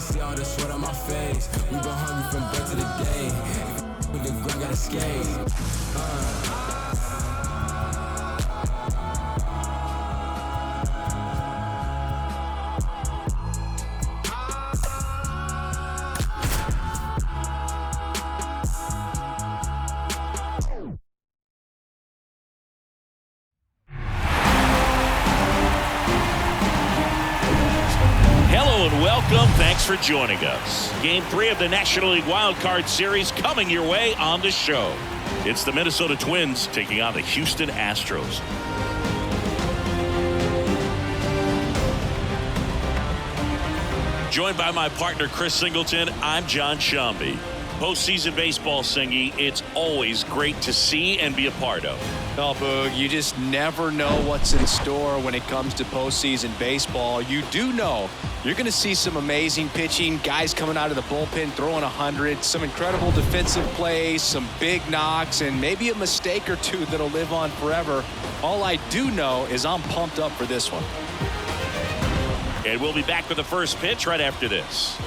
See all the sweat on my face. We been hungry from birth to the day. With the grind, gotta skate. Welcome. Thanks for joining us. Game 3 of the National League Wild Card Series coming your way on the show. It's the Minnesota Twins taking on the Houston Astros. Joined by my partner Chris Singleton, I'm John Shambi. Postseason baseball, Singy, it's always great to see and be a part of. Oh, Boog, you just never know what's in store when it comes to postseason baseball. You do know you're going to see some amazing pitching, guys coming out of the bullpen throwing 100, some incredible defensive plays, some big knocks, and maybe a mistake or two that'll live on forever. All I do know is I'm pumped up for this one. And we'll be back with the first pitch right after this.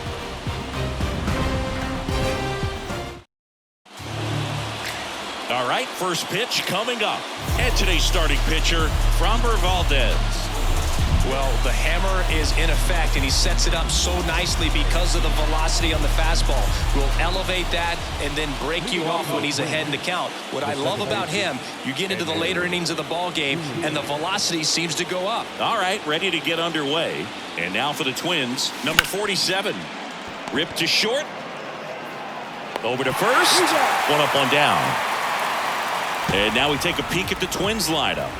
All right, first pitch coming up. And today's starting pitcher, Framber Valdez. Well, the hammer is in effect, and he sets it up so nicely because of the velocity on the fastball. Will elevate that and then break you off when he's ahead in the count. What I love about him, you get into the later innings of the ball game, and the velocity seems to go up. All right, ready to get underway. And now for the Twins, number 47. Ripped to short. Over to first. One up, one down. And now we take a peek at the Twins lineup.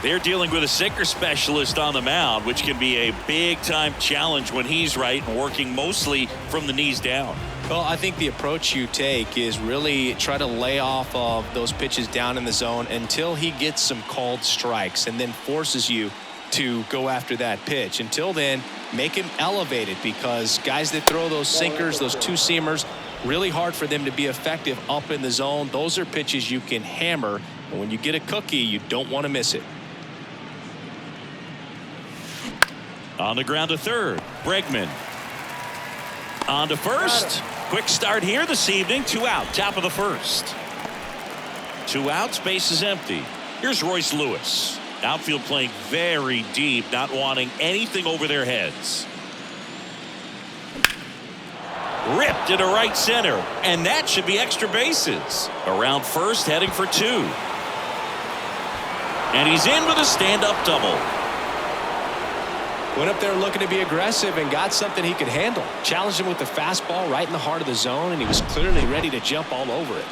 They're dealing with a sinker specialist on the mound, which can be a big-time challenge when he's right and working mostly from the knees down. Well, I think the approach you take is really try to lay off of those pitches down in the zone until he gets some called strikes and then forces you to go after that pitch. Until then, make him elevated, because guys that throw those sinkers, those two-seamers, really hard for them to be effective up in the zone. Those are pitches you can hammer, and when you get a cookie, you don't want to miss it. On the ground to third, Bregman. On to first. Quick start here this evening. 2 out, top of the first. 2 outs, base is empty. Here's Royce Lewis. Outfield playing very deep, not wanting anything over their heads. Ripped into right center, and that should be extra bases. Around first, heading for 2. And he's in with a stand-up double. Went up there looking to be aggressive and got something he could handle. Challenged him with the fastball right in the heart of the zone, and he was clearly ready to jump all over it.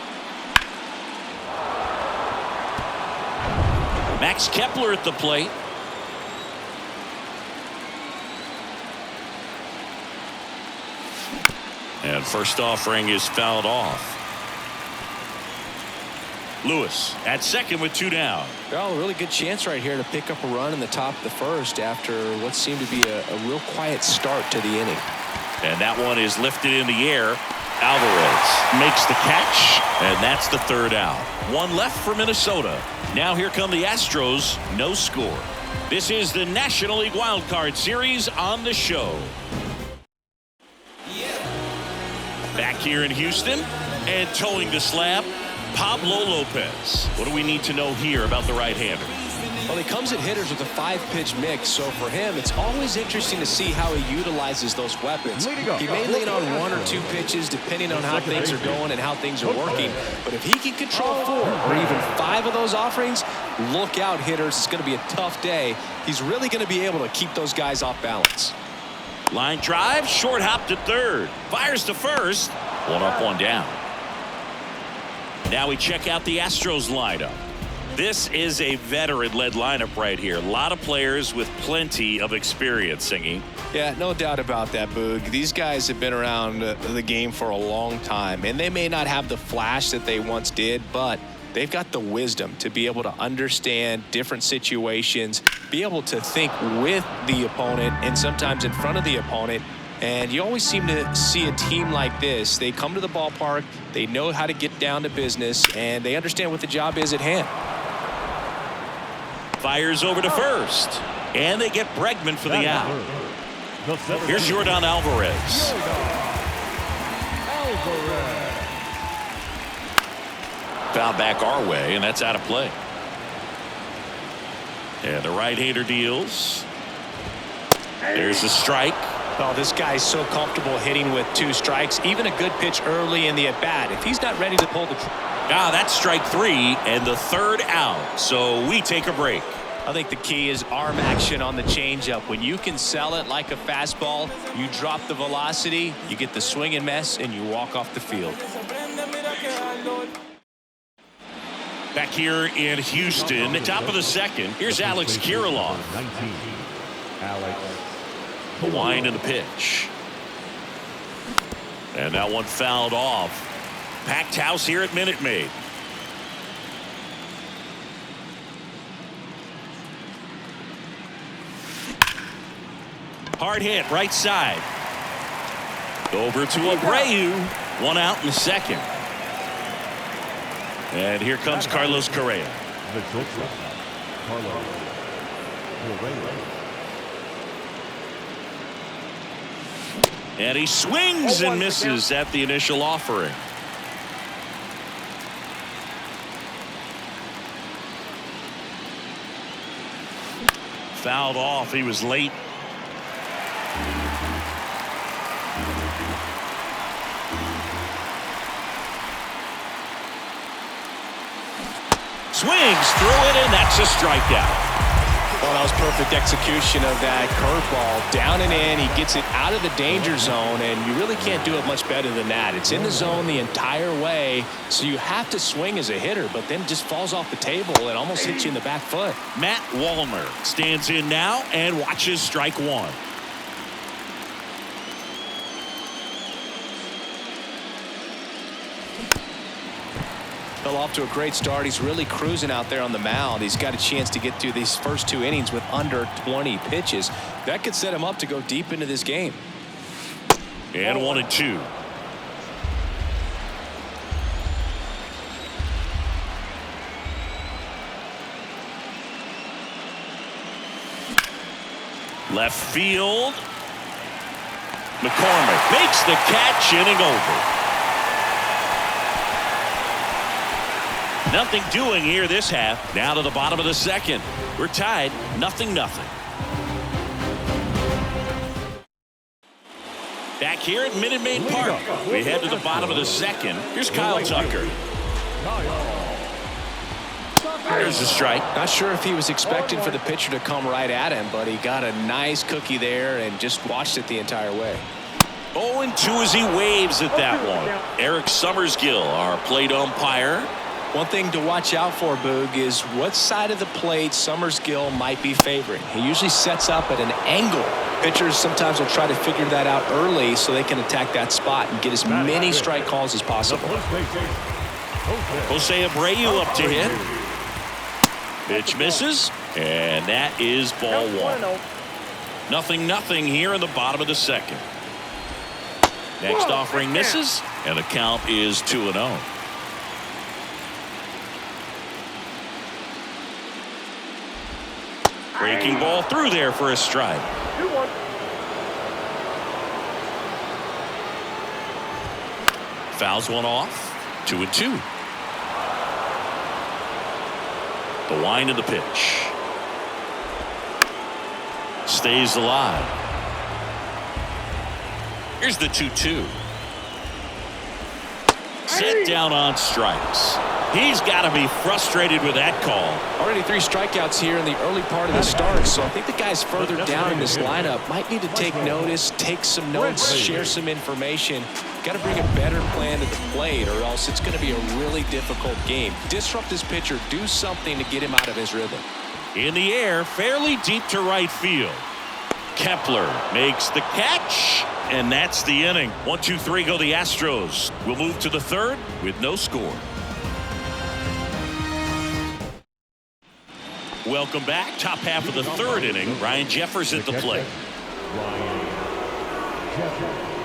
Max Kepler at the plate. And first offering is fouled off. Lewis at second with 2 down. Well, a really good chance right here to pick up a run in the top of the first after what seemed to be a real quiet start to the inning. And that one is lifted in the air. Alvarez makes the catch, and that's the 3rd out. 1 left for Minnesota. Now here come the Astros. No score. This is the National League Wild Card Series on the show. Back here in Houston and towing the slab, Pablo Lopez. What do we need to know here about the right-hander? Well, he comes at hitters with a 5-pitch mix, so for him, it's always interesting to see how he utilizes those weapons. He may lean on 1 or 2 pitches depending on how things are going and how things are working, but if he can control 4 or even 5 of those offerings, look out, hitters. It's going to be a tough day. He's really going to be able to keep those guys off balance. Line drive, short hop to third. Fires to first. 1 up, 1 down. Now we check out the Astros lineup. This is a veteran-led lineup right here. A lot of players with plenty of experience, Singy. Yeah, no doubt about that, Boog. These guys have been around the game for a long time, and they may not have the flash that they once did, but they've got the wisdom to be able to understand different situations, be able to think with the opponent and sometimes in front of the opponent. And you always seem to see a team like this. They come to the ballpark, they know how to get down to business, and they understand what the job is at hand. Fires over to first, and they get Bregman for the out. Here's Jordan Alvarez. Foul back our way, and that's out of play. And the right-hander deals. There's a strike. Oh, this guy's so comfortable hitting with 2 strikes. Even a good pitch early in the at-bat. If he's not ready to pull the... That's strike 3 and the 3rd out. So we take a break. I think the key is arm action on the changeup. When you can sell it like a fastball, you drop the velocity, you get the swing and miss, and you walk off the field. Back here in Houston, top of the 2nd. Here's Alex Kirilloff. The wind and the pitch. And that one fouled off. Packed house here at Minute Maid. Hard hit, right side. Over to Abreu. 1 out in the 2nd. And here comes Carlos Correa. And he swings and misses at the initial offering. Fouled off. He was late. Swings through it, and that's a strikeout. Well, that was perfect execution of that curveball. Down and in, he gets it out of the danger zone, and you really can't do it much better than that. It's in the zone the entire way, so you have to swing as a hitter, but then it just falls off the table and almost hits you in the back foot. Matt Wallner stands in now and watches strike 1. Off to a great start. He's really cruising out there on the mound. He's got a chance to get through these first 2 innings with under 20 pitches. That could set him up to go deep into this game. And 1-2. Left field. McCormick makes the catch, inning over. Nothing doing here this half. Now to the bottom of the 2nd. We're tied 0-0. Back here at Minute Maid Park. We head to the bottom of the 2nd. Here's Kyle Tucker. There's a strike. Not sure if he was expecting for the pitcher to come right at him, but he got a nice cookie there and just watched it the entire way. 0-2 as he waves at that one. Eric Summersgill, our plate umpire. One thing to watch out for, Boog, is what side of the plate Summersgill might be favoring. He usually sets up at an angle. Pitchers sometimes will try to figure that out early so they can attack that spot and get as many strike calls as possible. Jose Abreu up to hit. Pitch misses, and that is ball 1. 0-0 here in the bottom of the 2nd. Next offering misses, and the count is 2-0. Breaking ball through there for a strike. 2-1. Fouls one off. 2-2. The wind of the pitch. Stays alive. Here's the 2-2. Set down on strikes. He's got to be frustrated with that call. Already 3 strikeouts here in the early part of the start, so I think the guys further down in this lineup might need to take notice, take some notes, share some information. Got to bring a better plan to the plate, or else it's going to be a really difficult game. Disrupt this pitcher, do something to get him out of his rhythm. In the air, fairly deep to right field. Kepler makes the catch, and that's the inning. 1-2-3 go the Astros. We'll move to the 3rd with no score. Welcome back. Top half of the 3rd inning. Ryan Jeffers at the plate.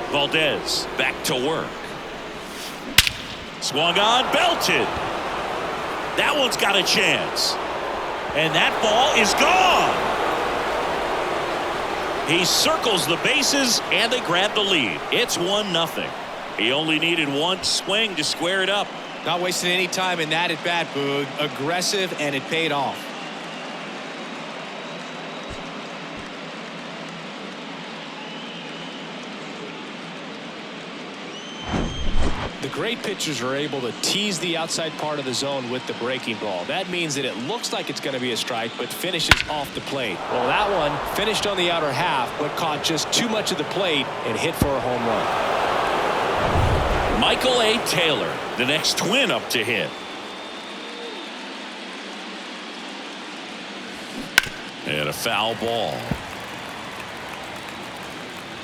Valdez back to work. Swung on, belted. That one's got a chance. And that ball is gone. He circles the bases, and they grab the lead. It's 1-0. He only needed one swing to square it up. Not wasting any time in that at bat, Boog. Aggressive, and it paid off. The great pitchers are able to tease the outside part of the zone with the breaking ball. That means that it looks like it's going to be a strike, but finishes off the plate. Well, that one finished on the outer half, but caught just too much of the plate and hit for a home run. Michael A. Taylor, the next Twin up to hit. And a foul ball.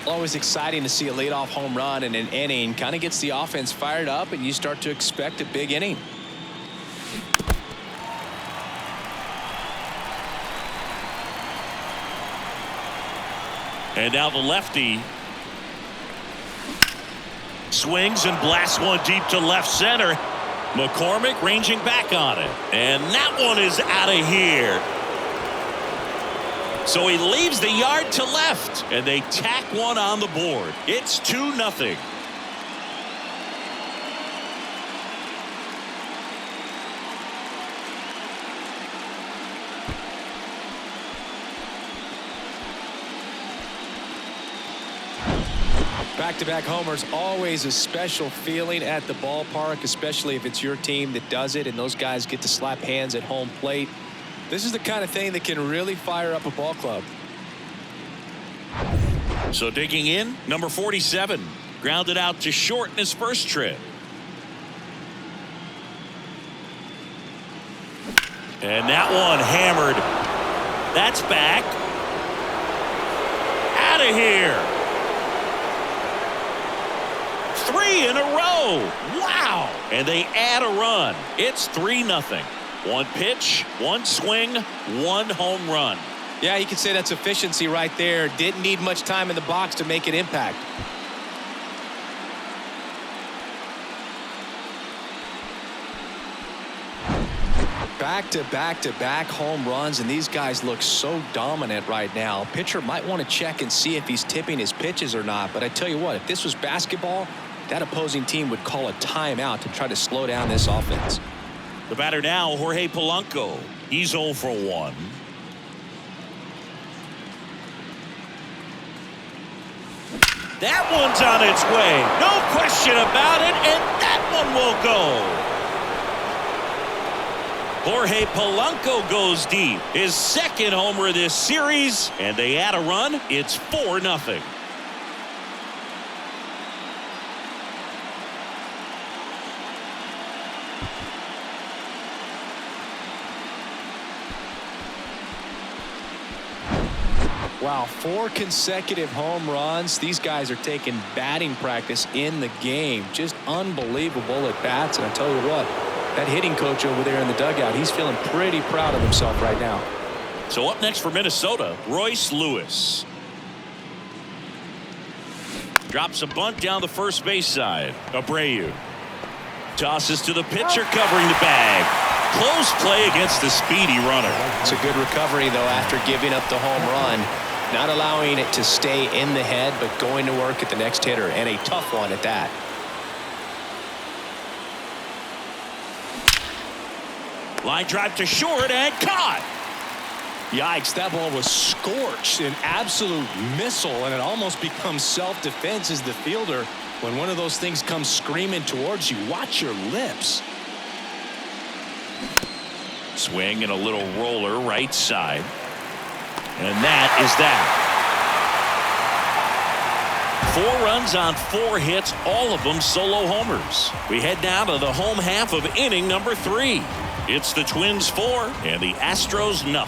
Always exciting to see a leadoff home run in an inning. Kind of gets the offense fired up, and you start to expect a big inning. And now the lefty swings and blasts one deep to left center. McCormick ranging back on it. And that one is out of here. So he leaves the yard to left, and they tack one on the board. It's 2-0. Back-to-back homers, always a special feeling at the ballpark, especially if it's your team that does it and those guys get to slap hands at home plate. This is the kind of thing that can really fire up a ball club. So digging in, number 47, grounded out to short in his first trip. And that one hammered. That's back. Out of here. 3 in a row. Wow. And they add a run. It's 3-0. One pitch, one swing, one home run. Yeah, you could say that's efficiency right there. Didn't need much time in the box to make an impact. Back-to-back-to-back home runs, and these guys look so dominant right now. Pitcher might want to check and see if he's tipping his pitches or not. But I tell you what, if this was basketball, that opposing team would call a timeout to try to slow down this offense. The batter now, Jorge Polanco. He's 0 for 1. That one's on its way. No question about it, and that one will go. Jorge Polanco goes deep. His second homer of this series, and they add a run. It's 4-0. Wow, 4 consecutive home runs. These guys are taking batting practice in the game. Just unbelievable at bats. And I tell you what, that hitting coach over there in the dugout, he's feeling pretty proud of himself right now. So up next for Minnesota, Royce Lewis. Drops a bunt down the first base side. Abreu tosses to the pitcher covering the bag. Close play against the speedy runner. It's a good recovery, though, after giving up the home run. Not allowing it to stay in the head, but going to work at the next hitter, and a tough one at that. Line drive to short and caught. Yikes, that ball was scorched, an absolute missile, and it almost becomes self-defense as the fielder. When one of those things comes screaming towards you, watch your lips. Swing and a little roller right side. And that is that. 4 runs on 4 hits, all of them solo homers. We head now to the home half of inning number 3. It's the Twins 4 and the Astros 0.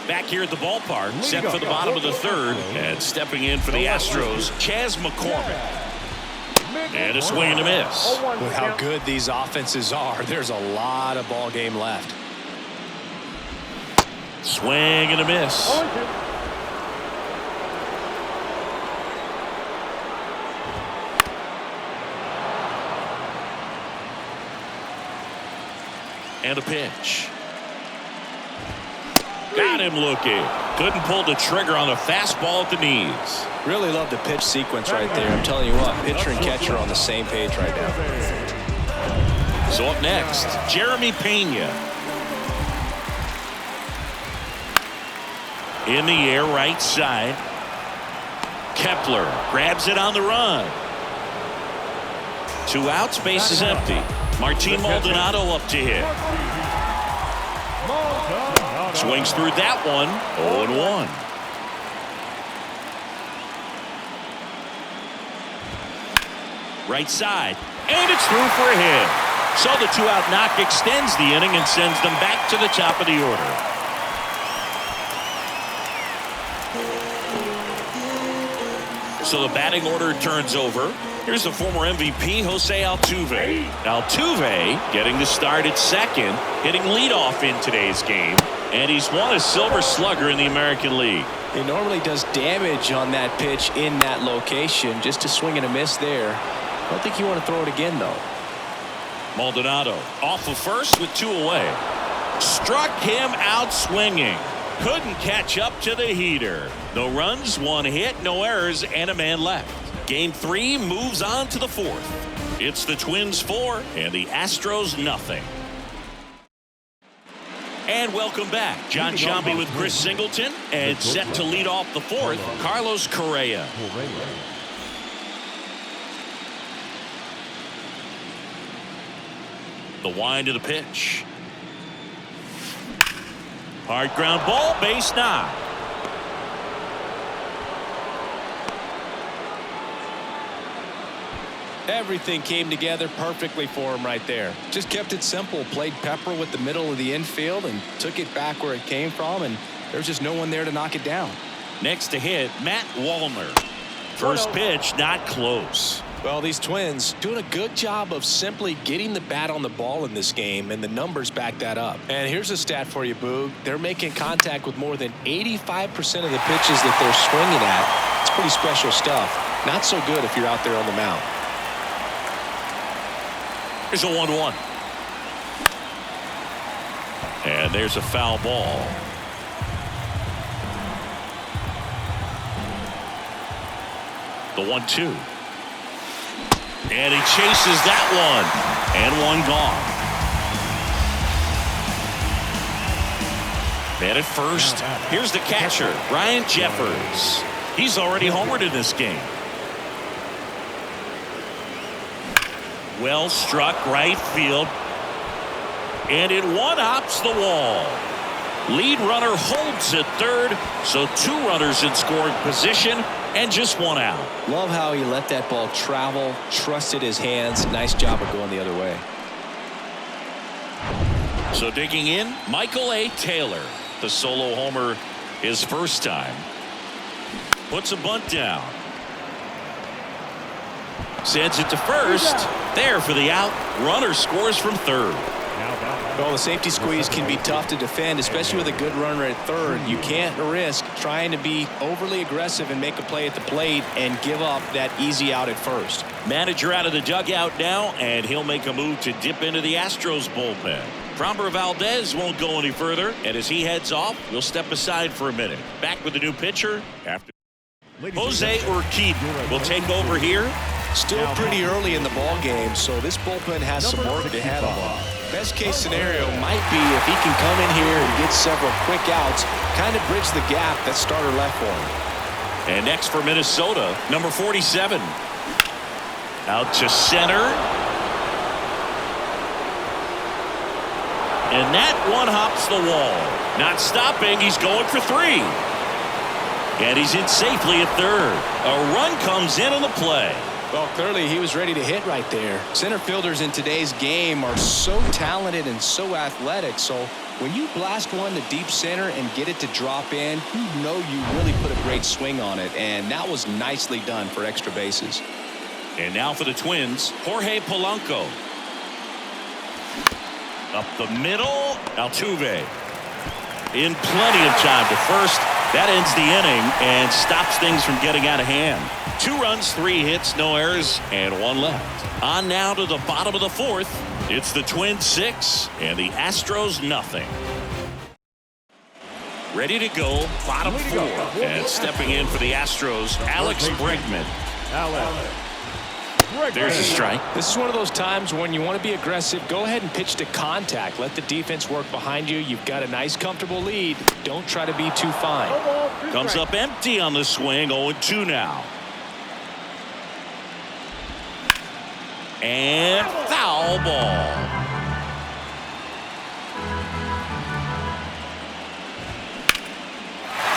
Back here at the ballpark, set for the bottom of the 3rd, and stepping in for the Astros, Chas McCormick. And a swing and a miss. With how good these offenses are, there's a lot of ball game left. Swing and a miss. And a pitch. Got him looking. Couldn't pull the trigger on the fastball at the knees. Really love the pitch sequence right there. I'm telling you what, pitcher and catcher on the same page right now. So up next, Jeremy Pena. In the air, right side. Kepler grabs it on the run. 2 outs, base is empty. Martin Maldonado up to hit. Swings through that one. 0-1. Right side. And it's through for a hit. So the 2-out knock extends the inning and sends them back to the top of the order. So the batting order turns over. Here's the former MVP, Jose Altuve. Altuve getting the start at second, hitting leadoff in today's game, and he's won a Silver Slugger in the American League. He normally does damage on that pitch in that location. Just a swing and a miss there. I don't think you want to throw it again, though. Maldonado off of first with 2 away. Struck him out swinging. Couldn't catch up to the heater. No runs, 1 hit, no errors, and a man left. Game 3 moves on to the 4th. It's the Twins 4 and the Astros nothing. And welcome back. John Sciambi with Chris Singleton, and set to lead off the 4th, Carlos Correa. The wind of the pitch. Hard ground ball, base knock. Everything came together perfectly for him right there. Just kept it simple. Played pepper with the middle of the infield and took it back where it came from, and there's just no one there to knock it down. Next to hit, Matt Wallner. First pitch, not close. Well, these Twins doing a good job of simply getting the bat on the ball in this game, and the numbers back that up. And here's a stat for you, Boog. They're making contact with more than 85% of the pitches that they're swinging at. It's pretty special stuff. Not so good if you're out there on the mound. Here's a 1-1. And there's a foul ball. The 1-2. And he chases that one. And one gone. And at first, here's the catcher, Ryan Jeffers. He's already homered in this game. Well struck right field. And it one-hops the wall. Lead runner holds at third, so 2 runners in scoring position and just 1 out. Love how he let that ball travel, trusted his hands. Nice job of going the other way. So digging in, Michael A. Taylor, the solo homer his first time. Puts a bunt down. Sends it to first. There for the out. Runner scores from third. Well, the safety squeeze can be tough to defend, especially with a good runner at third. You can't risk trying to be overly aggressive and make a play at the plate and give up that easy out at first. Manager out of the dugout now, and he'll make a move to dip into the Astros bullpen. Framber Valdez won't go any further, and as he heads off, we'll step aside for a minute. Back with a new pitcher after. Jose Urquidy will take over here. Still pretty early in the ball game, so this bullpen has some work ahead of him. Best case scenario might be if he can come in here and get several quick outs, kind of bridge the gap that starter left for him. And next for Minnesota, number 47. Out to center. And that one hops the wall. Not stopping, he's going for 3. And he's in safely at third. A run comes in on the play. Well, clearly he was ready to hit right there. Center fielders in today's game are so talented and so athletic. So when you blast one to deep center and get it to drop in, you know you really put a great swing on it. And that was nicely done for extra bases. And now for the Twins, Jorge Polanco. Up the middle, Altuve. In plenty of time to first. That ends the inning and stops things from getting out of hand. 2 runs, 3 hits, no errors, and 1 left. On now to the bottom of the 4th. It's the Twins 6 and the Astros nothing. Ready to go, bottom four. And stepping in for the Astros, Alex Bregman. There's a strike. This is one of those times when you want to be aggressive. Go ahead and pitch to contact. Let the defense work behind you. You've got a nice, comfortable lead. Don't try to be too fine. Comes up empty on the swing. 0-2 now. And foul ball.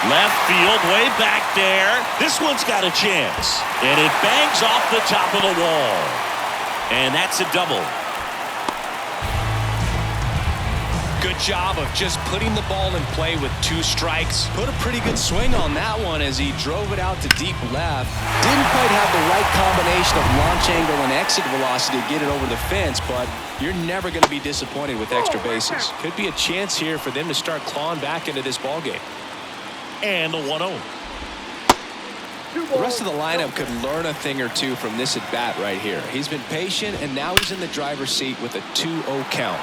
Left field, way back there. This one's got a chance. And it bangs off the top of the wall. And that's a double. Good job of just putting the ball in play with 2 strikes. Put a pretty good swing on that one as he drove it out to deep left. Didn't quite have the right combination of launch angle and exit velocity to get it over the fence, but you're never going to be disappointed with extra bases. Could be a chance here for them to start clawing back into this ballgame. And the 1-0. The rest of the lineup could learn a thing or two from this at bat right here. He's been patient, and now he's in the driver's seat with a 2-0 count.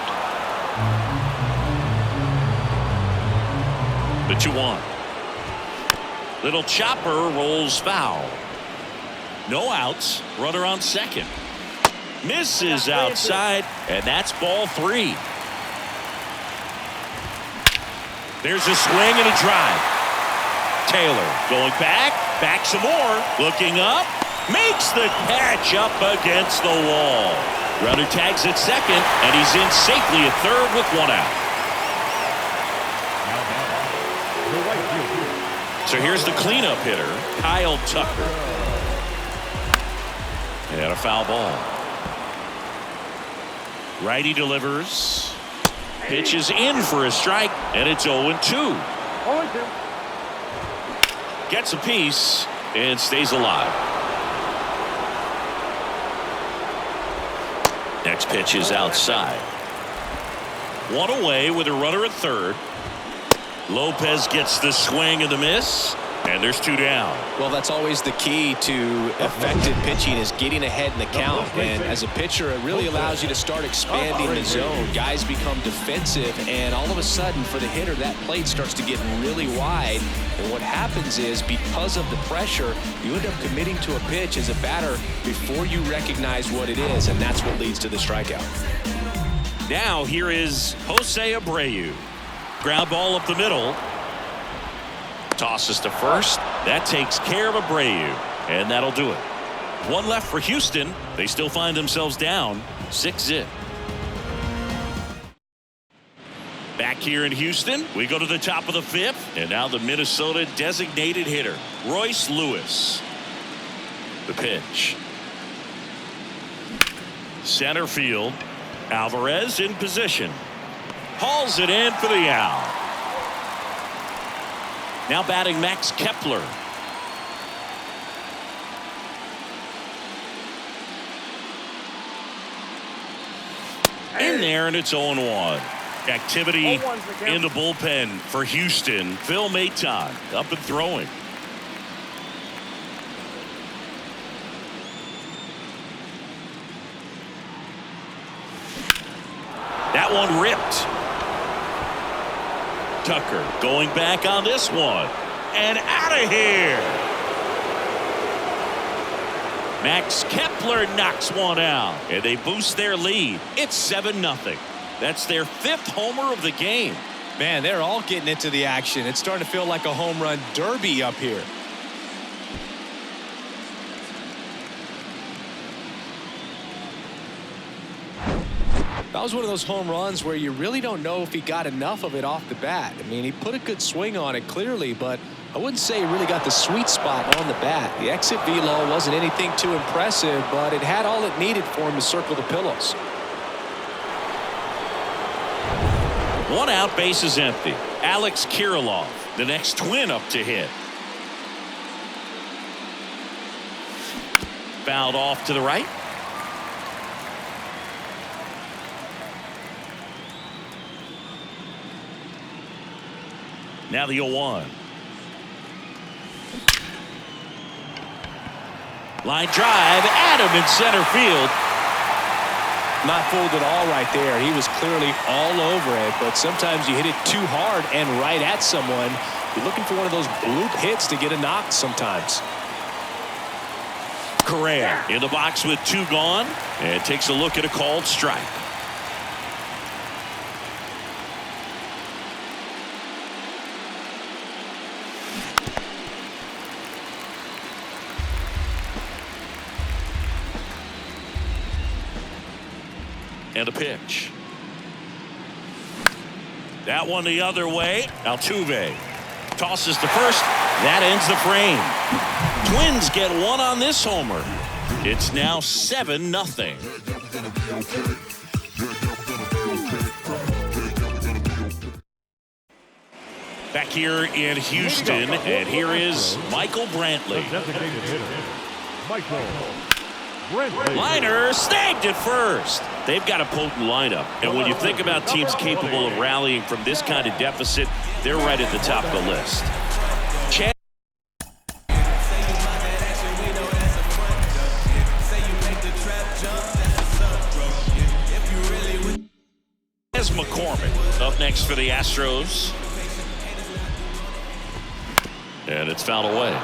The 2-1. Little chopper rolls foul. No outs. Runner on second. Misses outside, and that's ball 3. There's a swing and a drive. Taylor going back some more, looking up, makes the catch up against the wall. Runner tags at second, and he's in safely at third with 1 out. So here's the cleanup hitter, Kyle Tucker. And a foul ball. Righty delivers. Pitches in for a strike, and it's 0-2. Gets a piece and stays alive. Next pitch is outside. 1 away with a runner at third. Lopez gets the swing and the miss, and there's 2 down. Well, that's always the key to effective pitching, is getting ahead in the count. And as a pitcher, it really allows you to start expanding the zone. Guys become defensive, and all of a sudden, for the hitter, that plate starts to get really wide. And what happens is, because of the pressure, you end up committing to a pitch as a batter before you recognize what it is, and that's what leads to the strikeout. Now here is Jose Abreu. Ground ball up the middle. Tosses to first. That takes care of Abreu, and that'll do it. 1 left for Houston. They still find themselves down 6-0. Back here in Houston, we go to the top of the 5th, and now the Minnesota designated hitter, Royce Lewis. The pitch. Center field. Alvarez in position. Hauls it in for the out. Now batting Max Kepler. In there, and it's 0-1. Activity in the bullpen for Houston. Phil Maton up and throwing. That one ripped. Tucker going back on this one. And out of here. Max Kepler knocks one out. And they boost their lead. It's 7-0. That's their 5th homer of the game. Man, they're all getting into the action. It's starting to feel like a home run derby up here. That was one of those home runs where you really don't know if he got enough of it off the bat. I mean, he put a good swing on it clearly, but I wouldn't say he really got the sweet spot on the bat. The exit velo wasn't anything too impressive, but it had all it needed for him to circle the pillows. 1 out, base is empty. Alex Kirilloff, the next Twin up to hit. Fouled off to the right. Now the 0-1. Line drive, Adam in center field. Not fooled at all right there. He was clearly all over it, but sometimes you hit it too hard and right at someone. You're looking for one of those bloop hits to get a knock sometimes. Correa in the box with 2 gone and takes a look at a called strike. And a pitch. That one the other way. Altuve tosses to first. That ends the frame. Twins get 1 on this homer. It's now 7-0. Back here in Houston, and here is Michael Brantley. Liner snagged at first. They've got a potent lineup, and when you think about teams capable of rallying from this kind of deficit, they're right at the top of the list. McCormick up next for the Astros, and it's fouled away.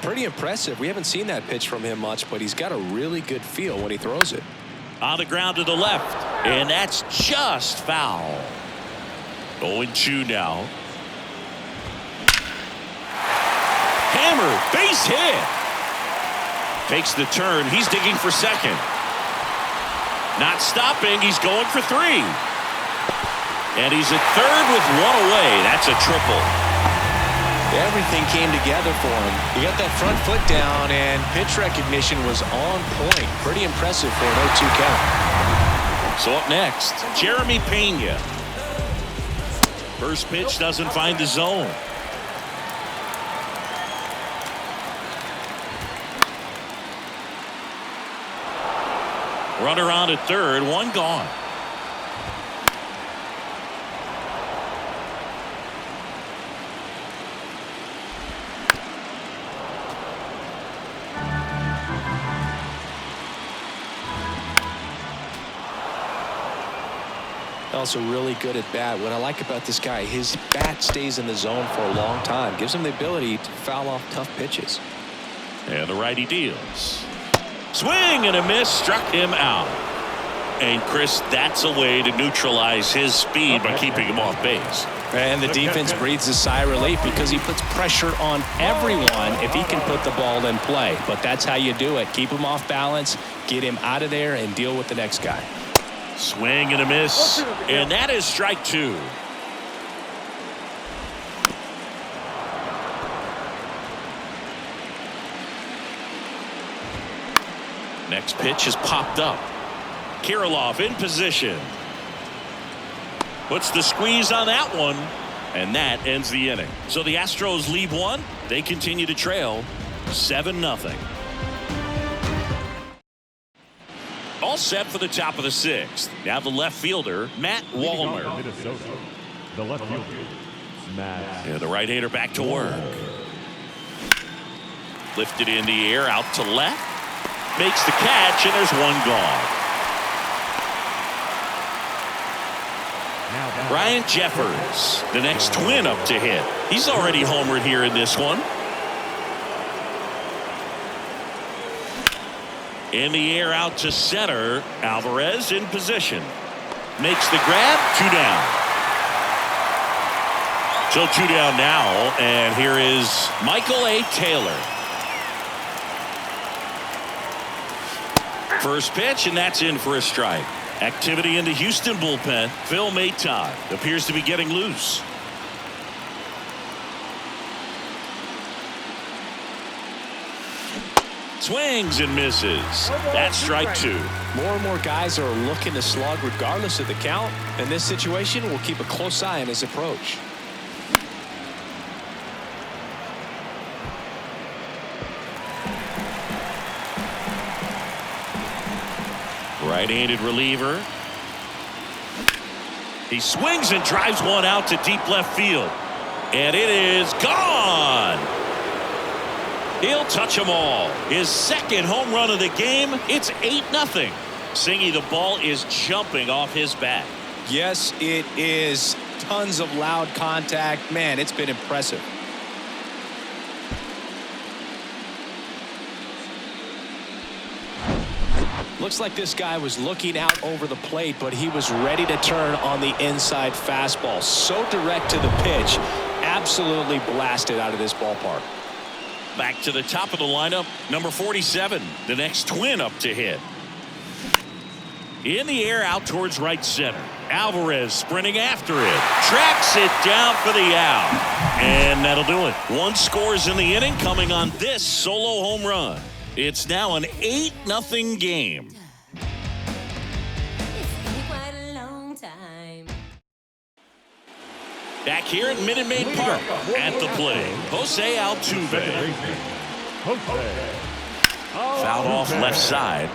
Pretty impressive. We haven't seen that pitch from him much, but he's got a really good feel when he throws it. On the ground to the left, and that's just foul. 0-2 now. Hammer, base hit. Takes the turn. He's digging for second. Not stopping. He's going for 3. And he's at third with 1 away. That's a triple. Everything came together for him. He got that front foot down, and pitch recognition was on point. Pretty impressive for an 0-2 count. So up next, Jeremy Pena. First pitch doesn't find the zone. Runner on at third, 1 gone. Also really good at bat. What I like about this guy, his bat stays in the zone for a long time. Gives him the ability to foul off tough pitches. And the righty deals. Swing and a miss, struck him out. And Chris, that's a way to neutralize his speed by keeping him off base. And the defense breathes a sigh of relief because he puts pressure on everyone if he can put the ball in play. But that's how you do it. Keep him off balance, get him out of there, and deal with the next guy. Swing and a miss, and that is strike 2. Next pitch is popped up. Kirilloff in position. Puts the squeeze on that one, and that ends the inning. So the Astros lead 1. They continue to trail 7-0. All set for the top of the 6th. Now the left fielder, Matt Wallner. The left fielder, Matt. And the right-hander back to work. Lifted in the air, out to left. Makes the catch, and there's 1 gone. Ryan Jeffers, the next Twin up to hit. He's already homered here in this one. In the air out to center. Alvarez in position. Makes the grab. 2 down. So 2 down now. And here is Michael A. Taylor. First pitch, and that's in for a strike. Activity in the Houston bullpen. Phil Maton appears to be getting loose. Swings and misses. That's strike 2. More and more guys are looking to slug regardless of the count. In this situation, we'll keep a close eye on his approach. Right-handed reliever. He swings and drives one out to deep left field. And it is gone. He'll touch them all. His second home run of the game. It's 8-0. Singy, the ball is jumping off his bat. Yes, it is. Tons of loud contact. Man, it's been impressive. Looks like this guy was looking out over the plate, but he was ready to turn on the inside fastball. So direct to the pitch. Absolutely blasted out of this ballpark. Back to the top of the lineup, number 47, the next Twin up to hit. In the air out towards right center. Alvarez sprinting after it. Tracks it down for the out. And that'll do it. 1 scores in the inning coming on this solo home run. It's now an 8-0 game. Back here at Minute Maid Park at the plate, Jose Altuve. Fouled off left side.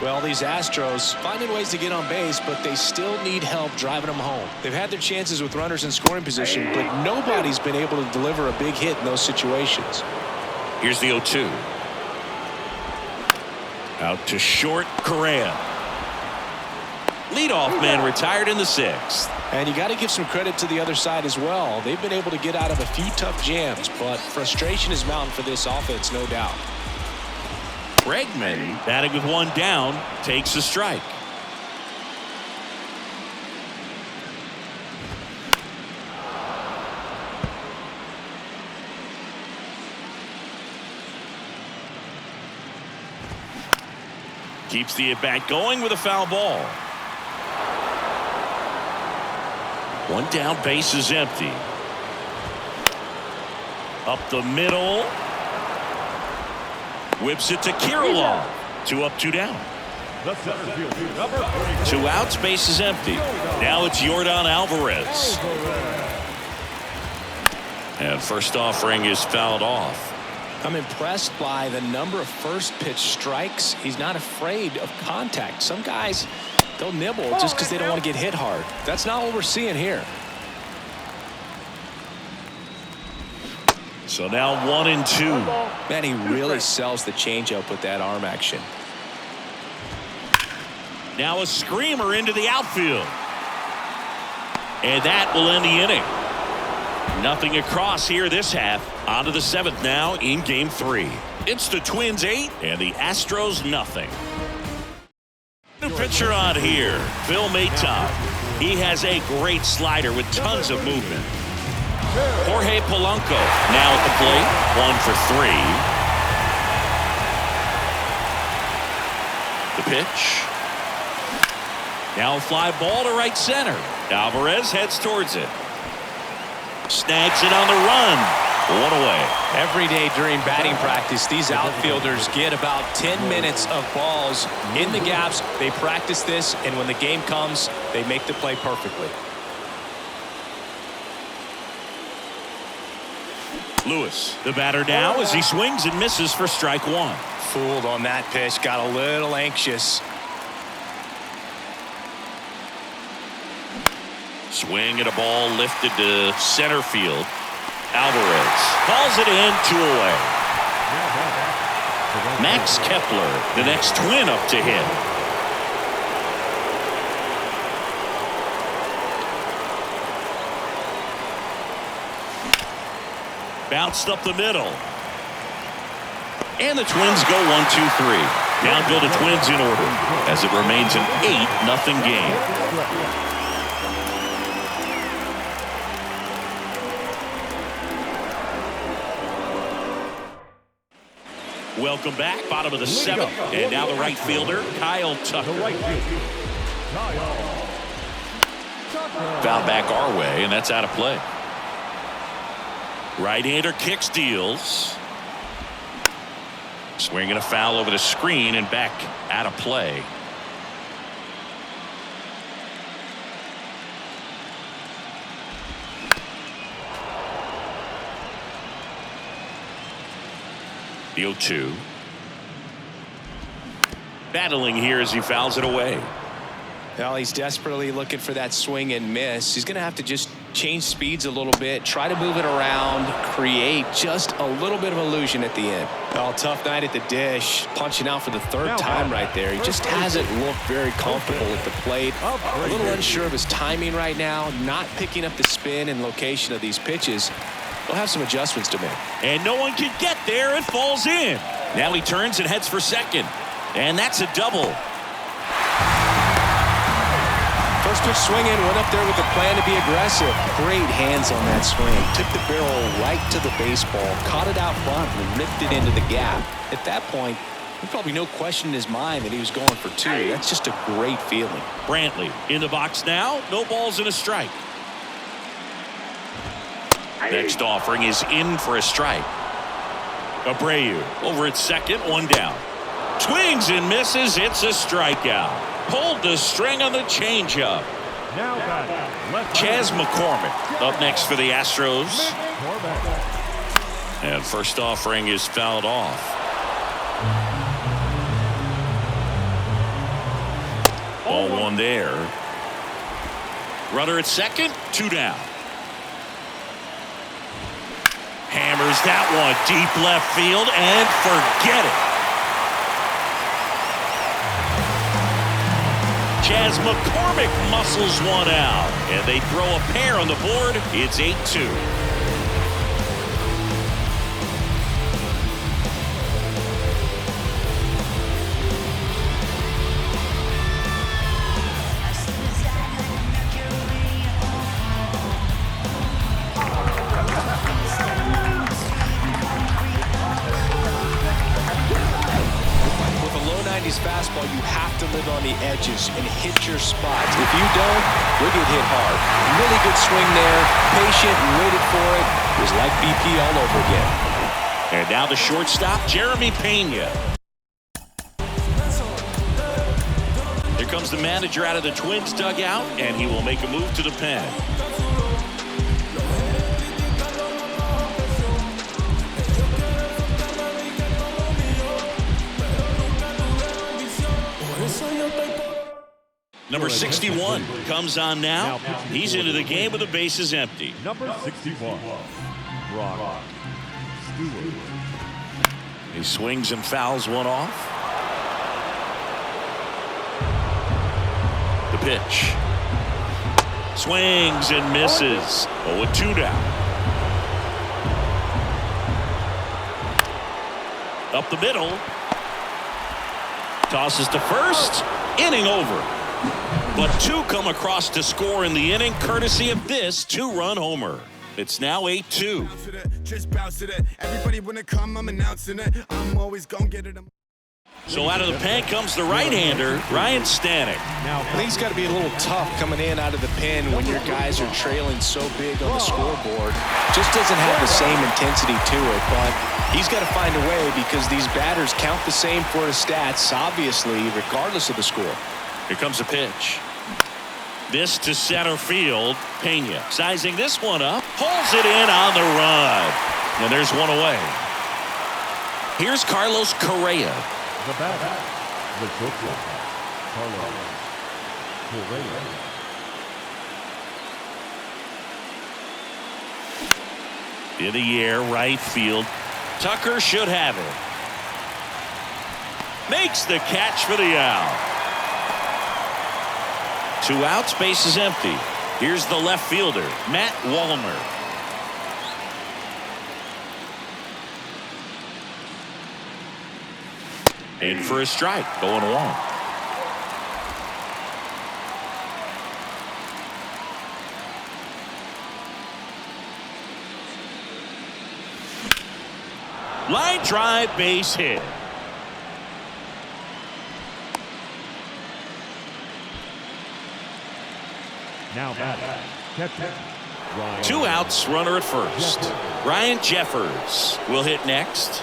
Well, these Astros finding ways to get on base, but they still need help driving them home. They've had their chances with runners in scoring position, but nobody's been able to deliver a big hit in those situations. Here's the 0-2. Out to short, Correa. Leadoff man retired in the 6th. And you got to give some credit to the other side as well. They've been able to get out of a few tough jams, but frustration is mounting for this offense, no doubt. Bregman, batting with 1 down, takes a strike. Keeps the at-bat going with a foul ball. 1 down, base is empty. Up the middle. Whips it to Kirilloff. 2 up, 2 down. 2 outs, base is empty. Now it's Yordan Alvarez. And first offering is fouled off. I'm impressed by the number of first pitch strikes. He's not afraid of contact. Some guys, they'll nibble just because they don't want to get hit hard. That's not what we're seeing here. So now 1-2. Man, he really sells the changeup with that arm action. Now a screamer into the outfield. And that will end the inning. Nothing across here this half. On to the 7th now in game 3. It's the Twins 8 and the Astros nothing. New pitcher on here, Phil Maton. He has a great slider with tons of movement. Jorge Polanco now at the plate, 1 for 3. The pitch. Now a fly ball to right center. Alvarez heads towards it. Snags it on the run. 1 away. Every day during batting practice, these outfielders get about 10 minutes of balls in the gaps. They practice this, and when the game comes, they make the play perfectly. Lewis, the batter now as he swings and misses for strike 1. Fooled on that pitch, got a little anxious. Swing at a ball lifted to center field. Alvarez calls it in, 2 away. Max Kepler, the next Twin up to hit. Bounced up the middle. And the Twins go 1-2-3. Down go the Twins in order as it remains an 8-0 game. Welcome back, bottom of the 7th, and now the right fielder, Kyle Tucker. Foul back our way, and that's out of play. Right-hander kicks, deals. Swinging a foul over the screen and back out of play. The 0-2. Battling here as he fouls it away. Well, he's desperately looking for that swing and miss. He's going to have to just change speeds a little bit, try to move it around, create just a little bit of illusion at the end. Oh, tough night at the dish, punching out for the third time right there. He just hasn't looked very comfortable at the plate. A little unsure of his timing right now, not picking up the spin and location of these pitches. He'll have some adjustments to make. And no one can get there. It falls in. Now he turns and heads for second. And that's a double. First pitch swinging, went up there with a plan to be aggressive. Great hands on that swing. Took the barrel right to the baseball, caught it out front, and ripped it into the gap. At that point, there's probably no question in his mind that he was going for two. That's just a great feeling. Brantley in the box now. No balls and a strike. Next offering is in for a strike. Abreu over at second, one down. Swings and misses. It's a strikeout. Pulled the string on the changeup. Now Chas McCormick up next for the Astros. And first offering is fouled off. Ball one there. Runner at second, two down. Hammers that one deep left field and forget it. Chas McCormick muscles one out, and they throw a pair on the board. It's 8-2. Fastball, you have to live on the edges and hit your spots. If you don't, you'll get hit hard. Really good swing there, patient, waited for it. It was like BP all over again. And now the shortstop, Jeremy Pena. Here comes the manager out of the Twins dugout, and he will make a move to the pen. Number 61 comes on now. He's into the game with the bases empty. Number 61, Brock Stewart. He swings and fouls one off. The pitch. Swings and misses. 0-2 down. Up the middle. Tosses to first. Inning over. But two come across to score in the inning, courtesy of this two-run homer. It's now 8-2. Everybody wanna come, I'm announcing it. I'm always gonna get it. So out of the pen comes the right-hander, Ryan Stanek. I think it's got to be a little tough coming in out of the pen when your guys are trailing so big on the scoreboard. Just doesn't have the same intensity to it, but he's got to find a way because these batters count the same for his stats, obviously, regardless of the score. Here comes a pitch. This to center field. Pena sizing this one up. Pulls it in on the run. And there's one away. Here's Carlos Correa. The batter, the shortstop, Carlos Correa. In the air, right field. Tucker should have it. Makes the catch for the out. Two outs, base is empty. Here's the left fielder, Matt Wallner. In for a strike, 0-1. Line drive, base hit. Now batting, catcher, Ryan. Two outs, runner at first. Ryan Jeffers will hit next.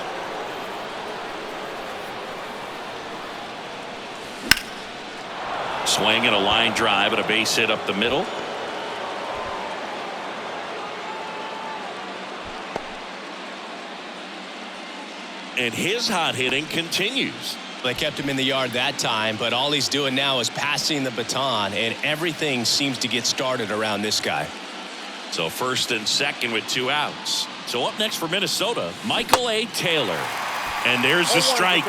Swing and a line drive and a base hit up the middle. And his hot hitting continues. They kept him in the yard that time, but all he's doing now is passing the baton, and everything seems to get started around this guy. So first and second with 2 outs. So up next for Minnesota, Michael A. Taylor. And there's the strike.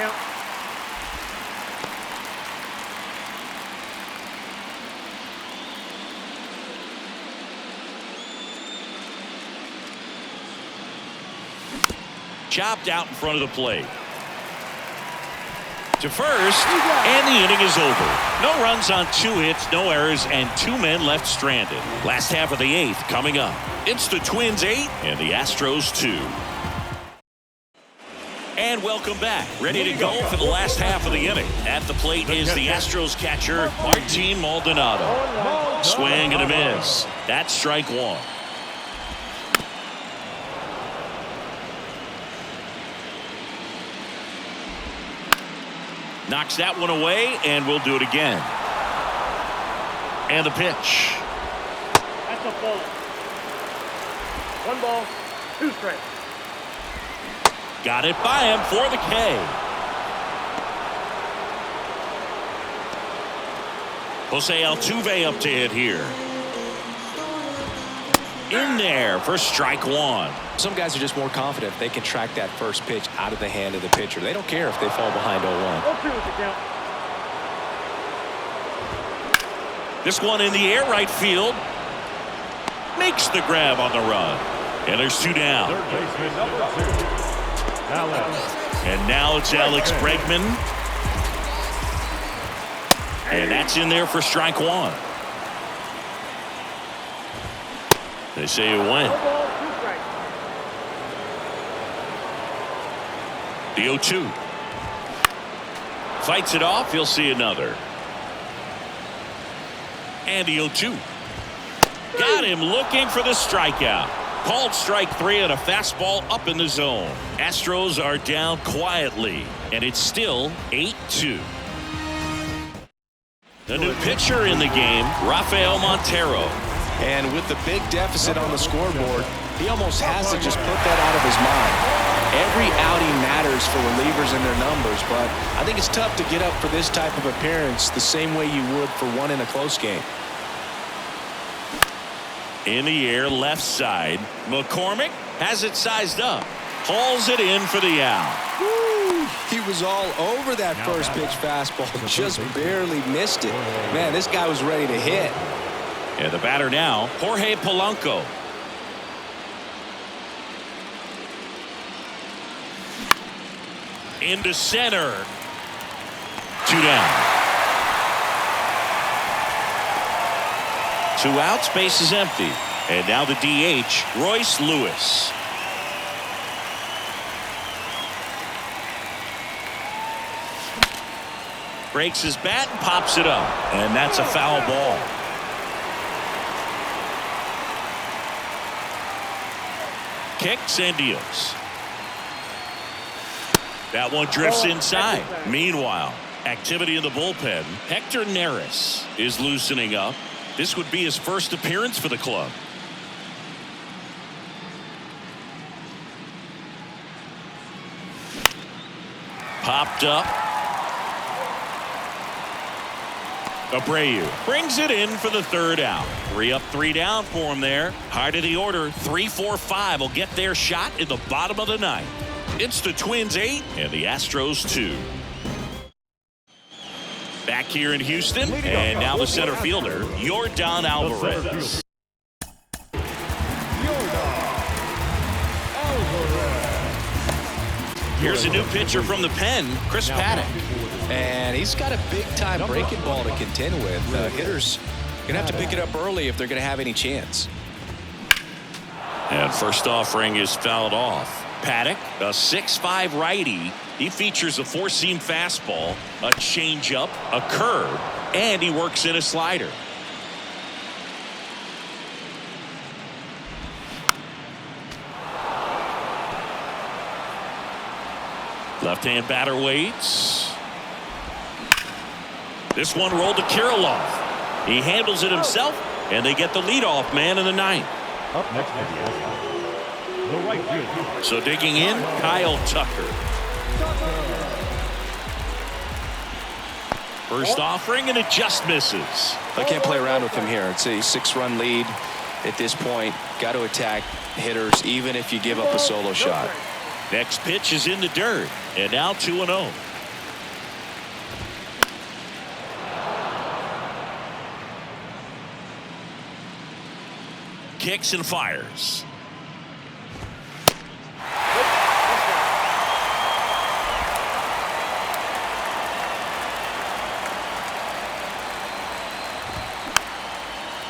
Chopped out in front of the plate. To first, and the inning is over. No runs on 2 hits, no errors, and 2 men left stranded. Last half of the 8th coming up. It's the Twins 8 and the Astros 2. And welcome back. Ready to go for the last half of the inning. At the plate is the Astros catcher, Martin Maldonado. Swing and a miss. That's strike 1. Knocks that one away, and we'll do it again. And the pitch. That's a ball. 1 ball, 2 strikes. Got it by him for the K. Jose Altuve up to hit here. In there for strike 1. Some guys are just more confident if they can track that first pitch out of the hand of the pitcher. They don't care if they fall behind 0-1. 0-2 is the count. This one in the air, right field. Makes the grab on the run. And there's 2 down. Third baseman number 2. Alex. And now it's Alex Bregman. And that's in there for strike 1. They say it went. 1 ball, 2 strikes. The 0-2. Fights it off. He'll see another. And the 0-2. Got him looking for the strikeout. Called strike 3 on a fastball up in the zone. Astros are down quietly, and it's still 8-2. The new pitcher in the game, Rafael Montero. And with the big deficit on the scoreboard, he almost has to just put that out of his mind. Every outing matters for relievers and their numbers, but I think it's tough to get up for this type of appearance the same way you would for one in a close game. In the air, left side. McCormick has it sized up. Hauls it in for the out. Woo! He was all over that first pitch fastball, just barely missed it. Man, this guy was ready to hit. And the batter now, Jorge Polanco. Into center. 2 down. 2 outs, base is empty. And now the DH, Royce Lewis. Breaks his bat and pops it up. And that's a foul ball. Kicks and deals. That one drifts inside. Meanwhile, activity in the bullpen. Hector Neris is loosening up. This would be his first appearance for the club. Popped up. Abreu brings it in for the 3rd out. 3 up, 3 down for him there. High to the order. 3-4-5 will get their shot in the bottom of the 9th. It's the Twins 8 and the Astros 2. Back here in Houston, and now the center fielder, Yordan Alvarez. Here's a new pitcher from the pen, Chris Paddock. And he's got a big-time breaking ball to contend with. Hitters going to have to pick it up early if they're going to have any chance. And first offering is fouled off. Paddock, a 6'5" righty. He features a 4-seam fastball, a changeup, a curve, and he works in a slider. Left-hand batter waits. This one rolled to Kirilloff. He handles it himself, and they get the leadoff man in the 9th. Up next is the right field. So digging in, Kyle Tucker. First offering, and it just misses. I can't play around with him here. It's a 6-run lead. at this point. Got to attack hitters even if you give up a solo shot. Next pitch is in the dirt, and now 2-0. Kicks and fires.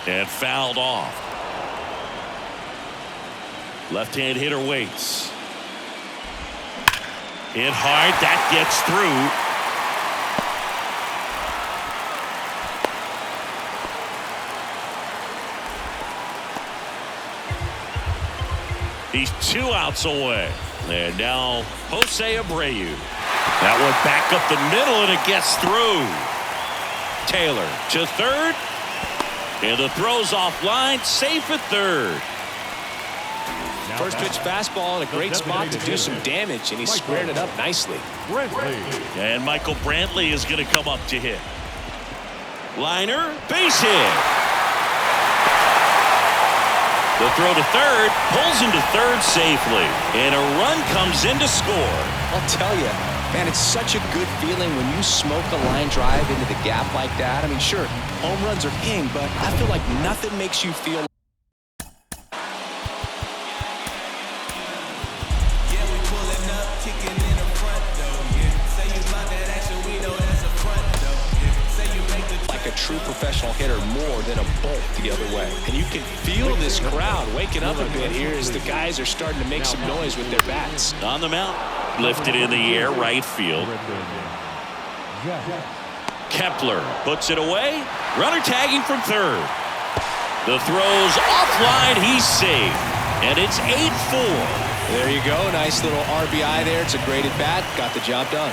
And fouled off. Left-hand hitter waits. Hit hard. That gets through. He's 2 outs away. And now Jose Abreu. That one back up the middle, and it gets through. Taylor to third. And the throw's offline. Safe at third. First pitch fastball in a great spot to do some damage, and he squared it up nicely. And Michael Brantley is going to come up to hit. Liner, base hit. The throw to third, pulls him to third safely, and a run comes in to score. I'll tell you, man, it's such a good feeling when you smoke a line drive into the gap like that. I mean, sure, home runs are king, but I feel like nothing makes you feel. True professional hitter more than a bolt the other way. And you can feel this crowd waking up a bit here as the guys are starting to make some noise with their bats. On the mound, lifted in the air, right field. Kepler puts it away. Runner tagging from third. The throw's offline. He's safe. And it's 8-4. There you go. Nice little RBI there. It's a great at bat. Got the job done.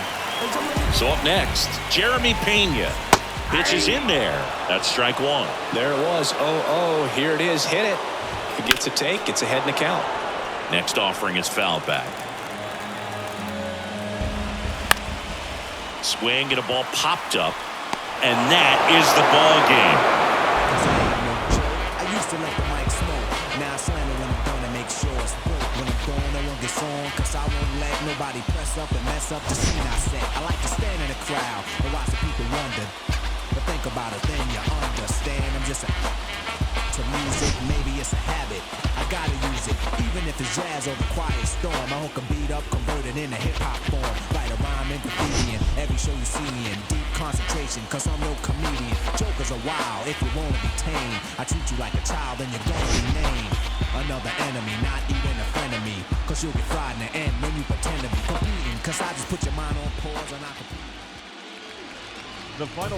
So up next, Jeremy Pena. Pitch is in there. That's strike one. There it was. 0-0. Here it is. Hit it. If it gets a take, it's ahead in the count. Next offering is foul back. Swing and a ball popped up. And that is the ball game. I used to let the mic smoke. Now I slam it when I'm done and make sure it's full. When I'm gone, I won't get on, cause I won't let nobody press up and mess up the scene I set. I like to stand in the crowd and watch the people wonder. But think about it, then you understand. I'm just to music, maybe it's a habit. I gotta use it, even if it's jazz or the quiet storm. I hook a beat up, convert it into hip-hop form. Write a rhyme in graffiti in every show you see me in. Deep concentration, cause I'm no comedian. Jokers are wild if you wanna be tame. I treat you like a child and you're gonna be named another enemy, not even a friend of me. Cause you'll get fried in the end when you pretend to be competing. Cause I just put your mind on pause and I compete. The final